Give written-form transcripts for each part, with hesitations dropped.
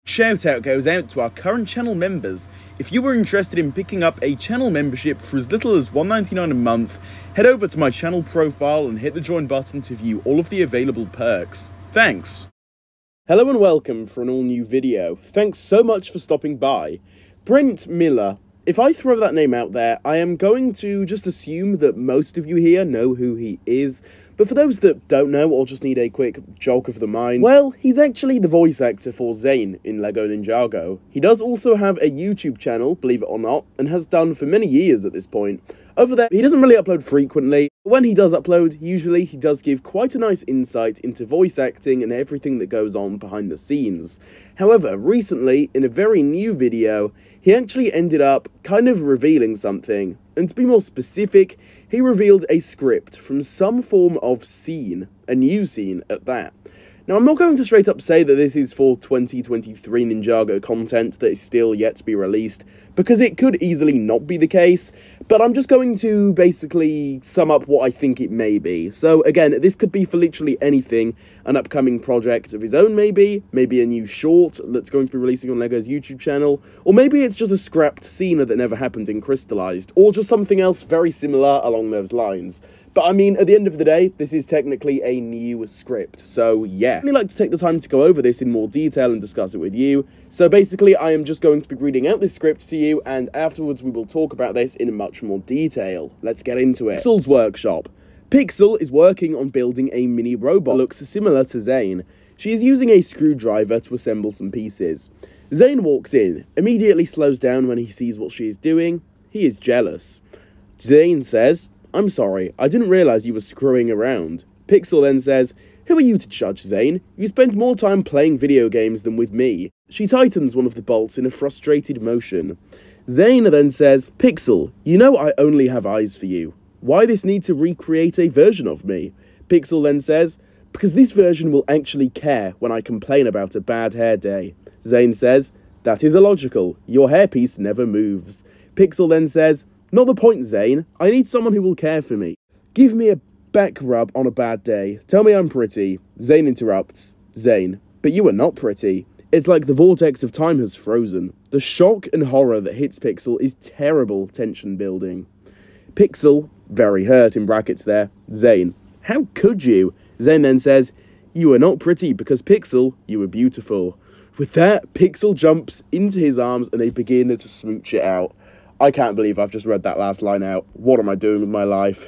Shout out goes out to our current channel members. If you were interested in picking up a channel membership for as little as $1.99 a month, head over to my channel profile and hit the join button to view all of the available perks. Thanks! Hello and welcome for an all new video. Thanks so much for stopping by. Brent Miller. If I throw that name out there, I am going to just assume that most of you here know who he is, but for those that don't know or just need a quick jog of the mind, well, he's actually the voice actor for Zane in LegoNinjago. He does also have a YouTube channel, believe it or not, and has done for many years at this point. Over there, he doesn't really upload frequently. When he does upload, usually he does give quite a nice insight into voice acting and everything that goes on behind the scenes. However, recently, in a very new video, he actually ended up kind of revealing something. And to be more specific, he revealed a script from some form of scene, a new scene at that. Now, I'm not going to straight up say that this is for 2023 Ninjago content that is still yet to be released, because it could easily not be the case, but I'm just going to basically sum up what I think it may be. So again, this could be for literally anything, an upcoming project of his own maybe a new short that's going to be releasing on Lego's YouTube channel, or maybe it's just a scrapped scene that never happened in Crystalized, or just something else very similar along those lines. But I mean, at the end of the day, this is technically a new script, so yeah. I'd really like to take the time to go over this in more detail and discuss it with you. So basically, I am just going to be reading out this script to you, and afterwards we will talk about this in much more detail. Let's get into it. Pixel's workshop. Pixel is working on building a mini robot that looks similar to Zane. She is using a screwdriver to assemble some pieces. Zane walks in, immediately slows down when he sees what she is doing. He is jealous. Zane says, "I'm sorry, I didn't realise you were screwing around." Pixel then says, "Who are you to judge, Zane? You spend more time playing video games than with me." She tightens one of the bolts in a frustrated motion. Zane then says, "Pixel, you know I only have eyes for you. Why this need to recreate a version of me?" Pixel then says, "Because this version will actually care when I complain about a bad hair day." Zane says, "That is illogical. Your hairpiece never moves." Pixel then says, "Not the point, Zane. I need someone who will care for me. Give me a back rub on a bad day. Tell me I'm pretty." Zane interrupts. Zane, "But you are not pretty." It's like the vortex of time has frozen. The shock and horror that hits Pixel is terrible tension building. Pixel, very hurt in brackets there. Zane, "How could you?" Zane then says, "You are not pretty because Pixel, you are beautiful." With that, Pixel jumps into his arms and they begin to smooch it out. I can't believe I've just read that last line out. What am I doing with my life?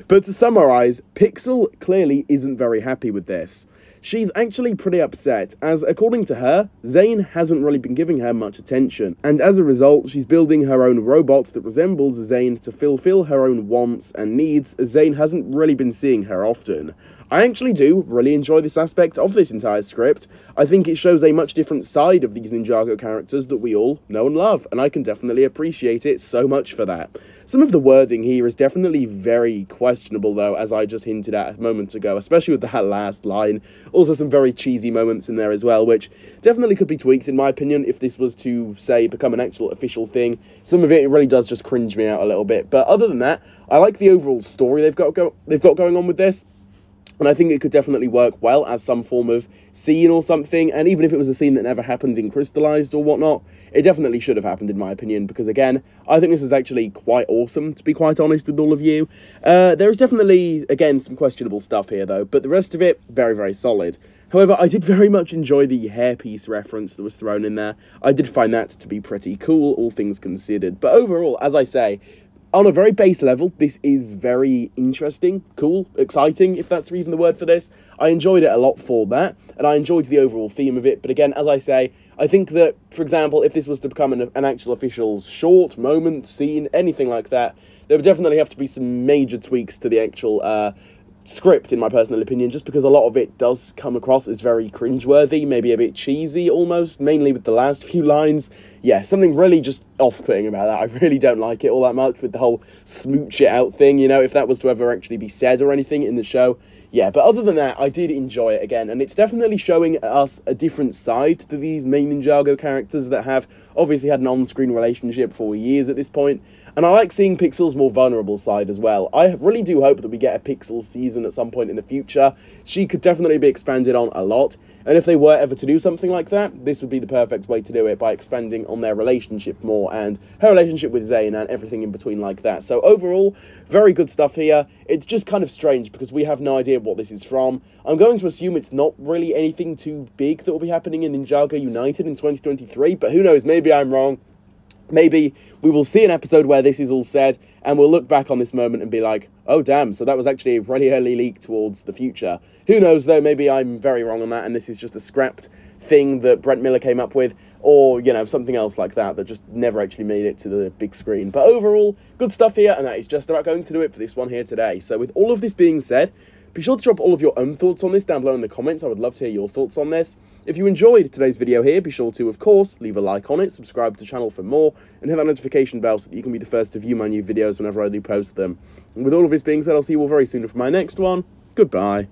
But to summarise, Pixel clearly isn't very happy with this. She's actually pretty upset, as according to her, Zane hasn't really been giving her much attention, and as a result, she's building her own robot that resembles Zane to fulfill her own wants and needs, as Zane hasn't really been seeing her often. I actually do really enjoy this aspect of this entire script. I think it shows a much different side of these Ninjago characters that we all know and love, and I can definitely appreciate it so much for that. Some of the wording here is definitely very questionable though, as I just hinted at a moment ago, especially with that last line. Also some very cheesy moments in there as well, which definitely could be tweaked in my opinion if this was to, say, become an actual official thing. Some of it really does just cringe me out a little bit, but other than that, I like the overall story they've got going on with this. And I think it could definitely work well as some form of scene or something, and even if it was a scene that never happened in Crystalized or whatnot, it definitely should have happened in my opinion, because again, I think this is actually quite awesome, to be quite honest with all of you. There is definitely, again, some questionable stuff here though, but the rest of it, very, very solid. However, I did very much enjoy the hairpiece reference that was thrown in there. I did find that to be pretty cool, all things considered. But overall, as I say, on a very base level, this is very interesting, cool, exciting, if that's even the word for this. I enjoyed it a lot for that, and I enjoyed the overall theme of it. But again, as I say, I think that, for example, if this was to become an actual official short, moment, scene, anything like that, there would definitely have to be some major tweaks to the actual script, in my personal opinion, just because a lot of it does come across as very cringeworthy, maybe a bit cheesy almost, mainly with the last few lines. Yeah, something really just off-putting about that. I really don't like it all that much with the whole smooch it out thing, you know, if that was to ever actually be said or anything in the show. Yeah, but other than that, I did enjoy it again, and it's definitely showing us a different side to these main Ninjago characters that have obviously had an on-screen relationship for years at this point, and I like seeing Pixel's more vulnerable side as well. I really do hope that we get a Pixel season at some point in the future. She could definitely be expanded on a lot, And if they were ever to do something like that, this would be the perfect way to do it, by expanding on their relationship more, and her relationship with Zane and everything in between like that. So overall, very good stuff here. It's just kind of strange because we have no idea what this is from. I'm going to assume it's not really anything too big that will be happening in Ninjago United in 2023, but who knows, maybe I'm wrong. Maybe we will see an episode where this is all said, and we'll look back on this moment and be like, oh damn, so that was actually a really early leak towards the future. Who knows though, maybe I'm very wrong on that, and this is just a scrapped thing that Brent Miller came up with, or, you know, something else like that that just never actually made it to the big screen. But overall, good stuff here, and that is just about going to do it for this one here today. So with all of this being said, be sure to drop all of your own thoughts on this down below in the comments. I would love to hear your thoughts on this. If you enjoyed today's video here, be sure to, of course, leave a like on it, subscribe to the channel for more, and hit that notification bell so that you can be the first to view my new videos whenever I do post them. And with all of this being said, I'll see you all very soon for my next one. Goodbye.